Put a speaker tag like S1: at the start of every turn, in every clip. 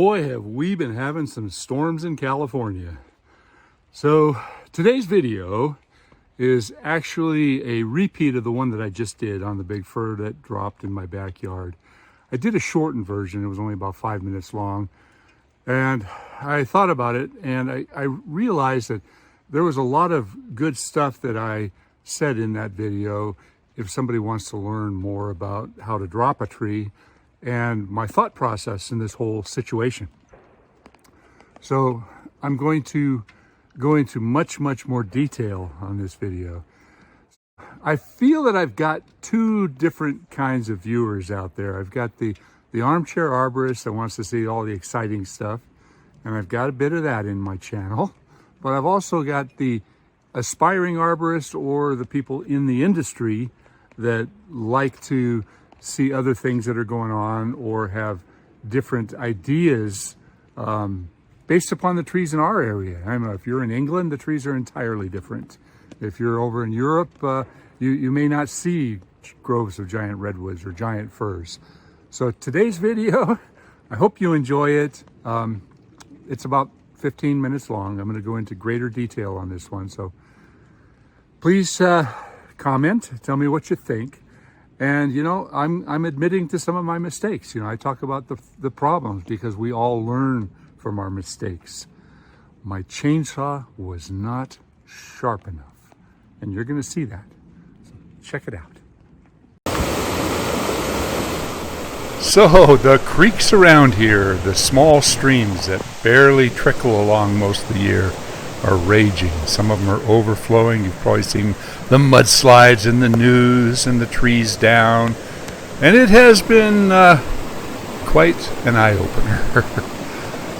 S1: Boy, have we been having some storms in California. So today's video is actually a repeat of the one that I just did on the big fir that dropped in my backyard. I did a shortened version. It was only about 5 minutes long. And I thought about it and I realized that there was a lot of good stuff that I said in that video if somebody wants to learn more about how to drop a tree and my thought process in this whole situation. So I'm going to go into much more detail on this video. I feel that I've got two different kinds of viewers out there. I've got the armchair arborist that wants to see all the exciting stuff, and I've got a bit of that in my channel, but I've also got the aspiring arborist or the people in the industry that like to see other things that are going on or have different ideas based upon the trees in our area. I don't know, if you're in England, the trees are entirely different. If you're over in Europe, you may not see groves of giant redwoods or giant firs. So today's video, I hope you enjoy it. It's about 15 minutes long. I'm going to go into greater detail on this one. So please comment, tell me what you think. And, you know, I'm admitting to some of my mistakes. You know, I talk about the problems because we all learn from our mistakes. My chainsaw was not sharp enough, and you're going to see that. So check it out. So the creeks around here, the small streams that barely trickle along most of the year, are raging. Some of them are overflowing. You've probably seen the mudslides in the news and the trees down. And it has been quite an eye-opener.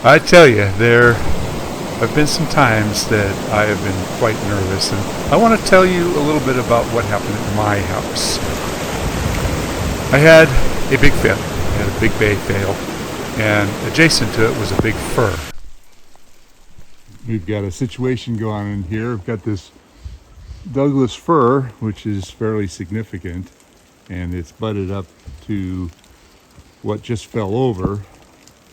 S1: I tell you, there have been some times that I have been quite nervous. And I want to tell you a little bit about what happened at my house. I had a big failure. I had a big bay fail. And adjacent to it was a big fir. We've got a situation going on in here. We've got this Douglas fir, which is fairly significant, and it's butted up to what just fell over,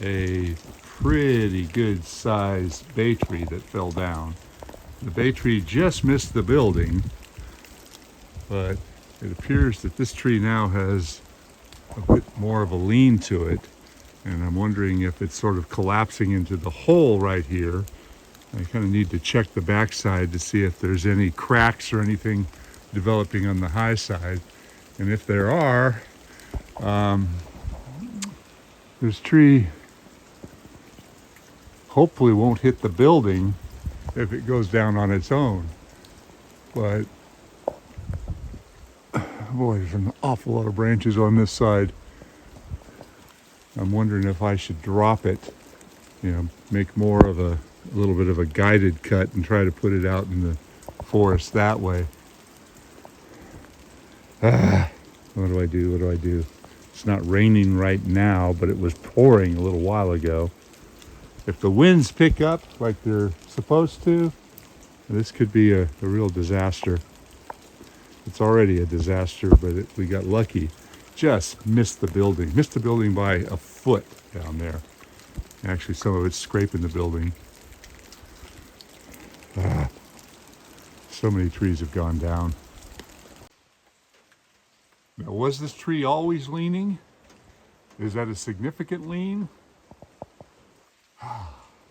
S1: a pretty good sized bay tree that fell down. The bay tree just missed the building, but it appears that this tree now has a bit more of a lean to it, and I'm wondering if it's sort of collapsing into the hole right here. I kind of need to check the backside to see if there's any cracks or anything developing on the high side. And if there are, this tree hopefully won't hit the building if it goes down on its own. But boy, there's an awful lot of branches on this side. I'm wondering if I should drop it, you know, make more of a little bit of a guided cut and try to put it out in the forest that way. What do I do? It's not raining right now, but it was pouring a little while ago. If the winds pick up like they're supposed to, this could be a real disaster. It's already a disaster, but we got lucky. Just missed the building by a foot down there. Actually, some of it's scraping the building. So many trees have gone down. Now, was this tree always leaning? Is that a significant lean? I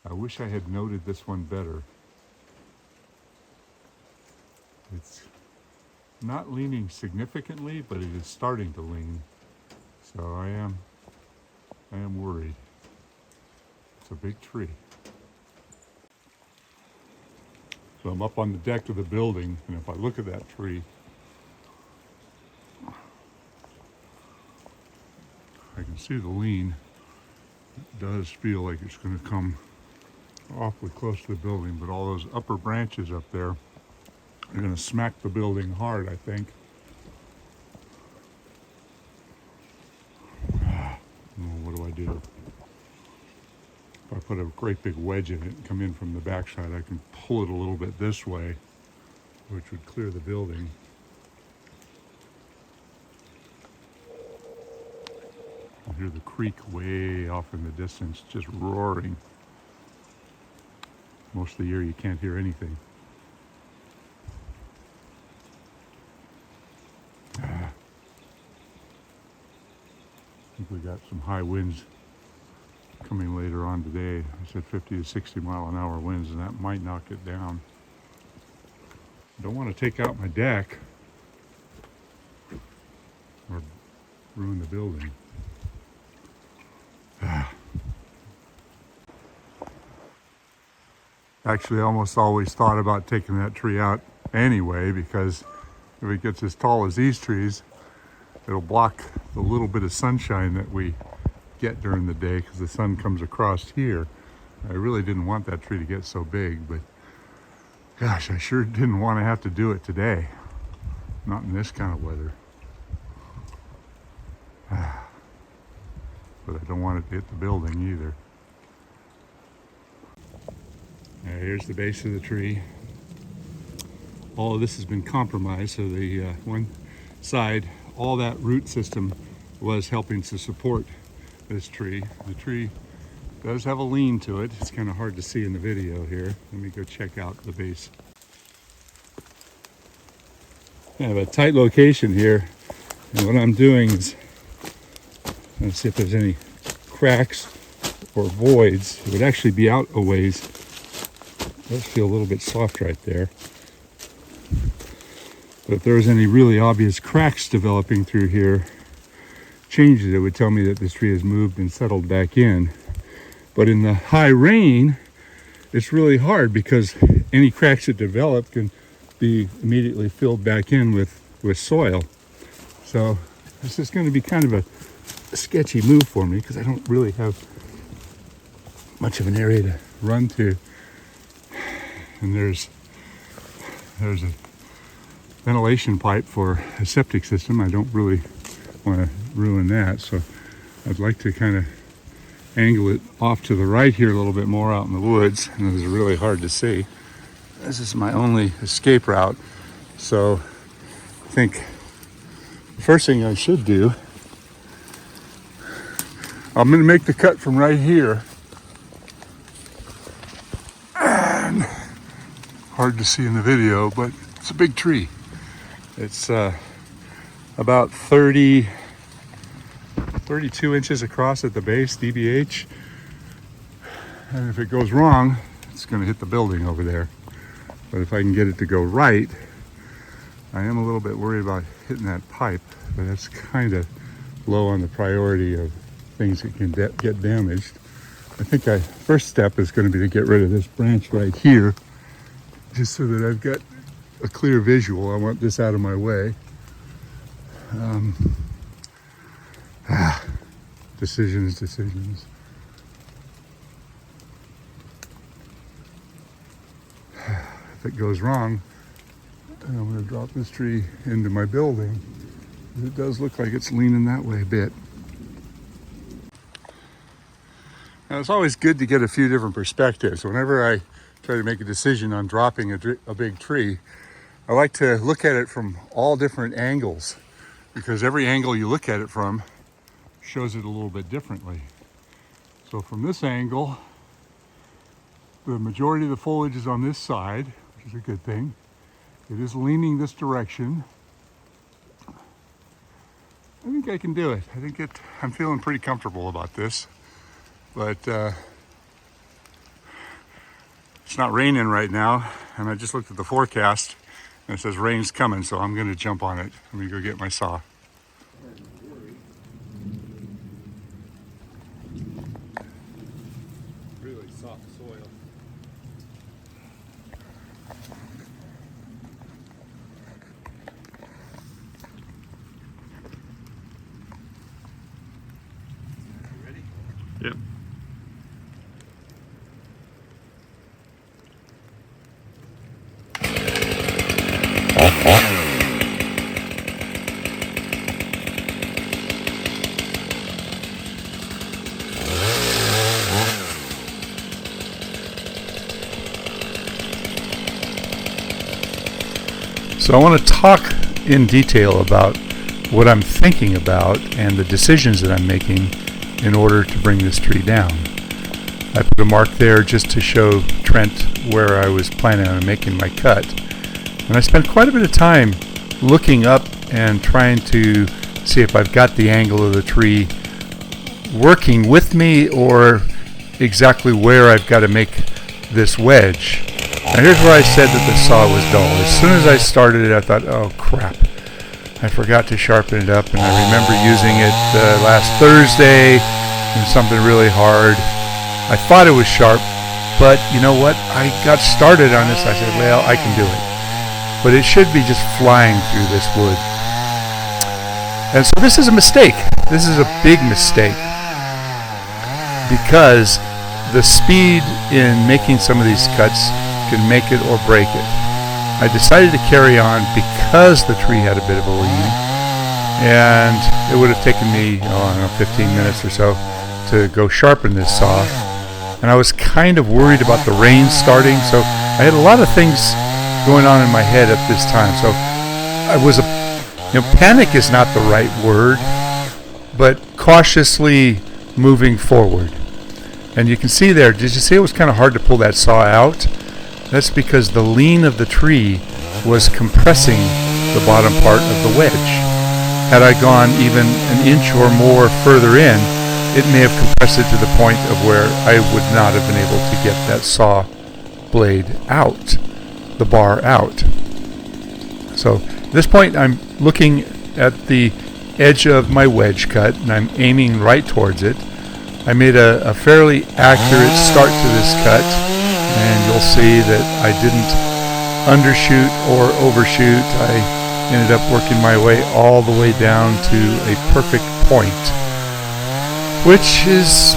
S1: wish I had noted this one better. It's not leaning significantly, but it is starting to lean. So I am worried. It's a big tree. So I'm up on the deck of the building, and if I look at that tree, I can see the lean. It does feel like it's going to come awfully close to the building, but all those upper branches up there are going to smack the building hard, I think. What do I do? If I put a great big wedge in it and come in from the backside, I can pull it a little bit this way, which would clear the building. hear the creek way off in the distance, just roaring. Most of the year you can't hear anything. I think we got some high winds coming later on today. I said 50 to 60 mile an hour winds, and that might knock it down. Don't want to take out my deck or ruin the building. Actually, I almost always thought about taking that tree out anyway, because if it gets as tall as these trees, it'll block the little bit of sunshine that we get during the day, because the sun comes across here. I really didn't want that tree to get so big, but gosh, I sure didn't want to have to do it today. Not in this kind of weather. But I don't want it to hit the building either. Here's the base of the tree. All of this has been compromised, so the one side, all that root system was helping to support this tree. The tree does have a lean to it. It's kind of hard to see in the video here. Let me go check out the base. I have a tight location here, and what I'm doing is, let's see if there's any cracks or voids. It would actually be out a ways. It does feel a little bit soft right there. But if there was any really obvious cracks developing through here, changes, it would tell me that this tree has moved and settled back in. But in the high rain, it's really hard, because any cracks that develop can be immediately filled back in with soil. So this is going to be kind of a sketchy move for me, because I don't really have much of an area to run to. And there's a ventilation pipe for a septic system. I don't really want to ruin that, so I'd like to kind of angle it off to the right here a little bit more out in the woods, and it's really hard to see. This is my only escape route, so I think the first thing I should do, I'm going to make the cut from right here. And hard to see in the video, but it's a big tree. It's about 32 inches across at the base, DBH. And if it goes wrong, it's going to hit the building over there. But if I can get it to go right, I am a little bit worried about hitting that pipe, but that's kind of low on the priority of things that can get damaged. I think first step is going to be to get rid of this branch right here, just so that I've got a clear visual. I want this out of my way. Decisions. If it goes wrong, then I'm going to drop this tree into my building. It does look like it's leaning that way a bit. Now, it's always good to get a few different perspectives. Whenever I try to make a decision on dropping a big tree, I like to look at it from all different angles, because every angle you look at it from shows it a little bit differently. So from this angle, the majority of the foliage is on this side, which is a good thing. It is leaning this direction. I think I can do it. I'm feeling pretty comfortable about this, but it's not raining right now, and I just looked at the forecast and it says rain's coming, so I'm going to jump on it. Let me go get my saw. Really soft soil. You ready? Yep. So I want to talk in detail about what I'm thinking about and the decisions that I'm making in order to bring this tree down. I put a mark there just to show Trent where I was planning on making my cut. And I spent quite a bit of time looking up and trying to see if I've got the angle of the tree working with me or exactly where I've got to make this wedge. Now here's where I said that the saw was dull. As soon as I started it, I thought, oh crap, I forgot to sharpen it up, and I remember using it last Thursday in something really hard. I thought it was sharp, but you know what? I got started on this. I said, well, I can do it. But it should be just flying through this wood. And so this is a mistake. This is a big mistake, because the speed in making some of these cuts can make it or break it. I decided to carry on because the tree had a bit of a lean, and it would have taken me, I don't know, 15 minutes or so to go sharpen this saw. And I was kind of worried about the rain starting, so I had a lot of things going on in my head at this time. So I was panic is not the right word, but cautiously moving forward. And you can see there, did you see it was kind of hard to pull that saw out? That's because the lean of the tree was compressing the bottom part of the wedge. Had I gone even an inch or more further in, it may have compressed it to the point of where I would not have been able to get that saw blade out, the bar out. So at this point I'm looking at the edge of my wedge cut and I'm aiming right towards it. I made a fairly accurate start to this cut, and you'll see that I didn't undershoot or overshoot. I ended up working my way all the way down to a perfect point, which is,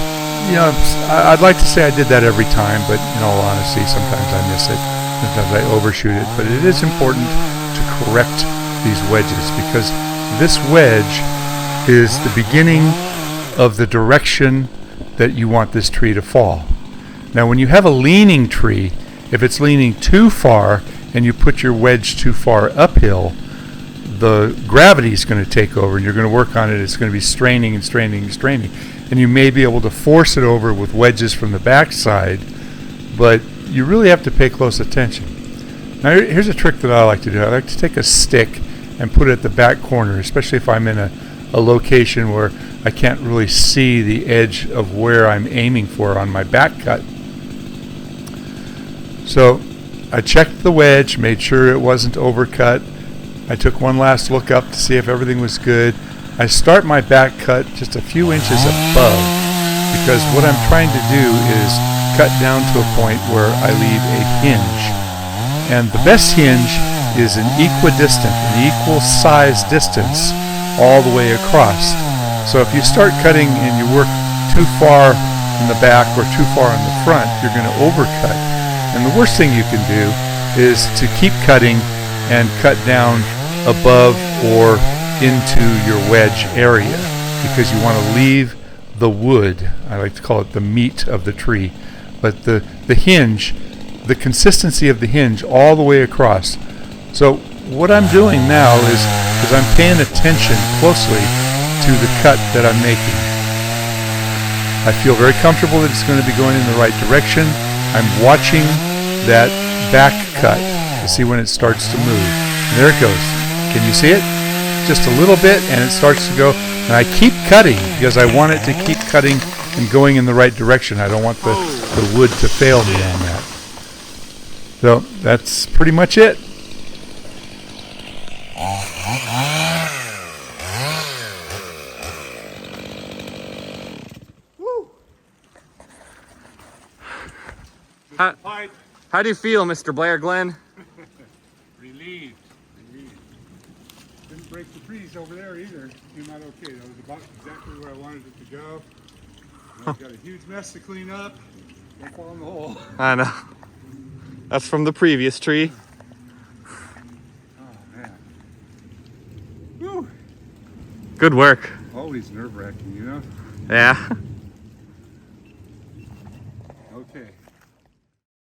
S1: I'd like to say I did that every time, but in all honesty, sometimes I miss it. Sometimes I overshoot it, but it is important to correct these wedges, because this wedge is the beginning of the direction that you want this tree to fall. Now when you have a leaning tree, if it's leaning too far and you put your wedge too far uphill, the gravity is going to take over and you're going to work on it. It's going to be straining and straining and straining, and you may be able to force it over with wedges from the backside, but you really have to pay close attention. Now here's a trick that I like to do. I like to take a stick and put it at the back corner, especially if I'm in a location where I can't really see the edge of where I'm aiming for on my back cut. So I checked the wedge, made sure it wasn't overcut. I took one last look up to see if everything was good. I start my back cut just a few inches above, because what I'm trying to do is cut down to a point where I leave a hinge. And the best hinge is an equidistant, an equal size distance all the way across. So if you start cutting and you work too far in the back or too far in the front, you're going to overcut. And the worst thing you can do is to keep cutting and cut down above or into your wedge area, because you want to leave the wood, I like to call it the meat of the tree, but the hinge, the consistency of the hinge all the way across. So what I'm doing now is I'm paying attention closely to the cut that I'm making. I feel very comfortable that it's going to be going in the right direction. I'm watching that back cut to see when it starts to move. And there it goes. Can you see it? Just a little bit and it starts to go. And I keep cutting because I want it to keep cutting and going in the right direction. I don't want the wood to fail me on that. So that's pretty much it.
S2: How do you feel, Mr. Blair Glenn?
S1: Relieved. Didn't break the trees over there either. Came out okay. That was about exactly where I wanted it to go. I've got a huge mess to clean up. Don't fall in the hole.
S2: I know. That's from the previous tree.
S1: Oh man. Whew.
S2: Good work.
S1: Always nerve-wracking, you know?
S2: Yeah.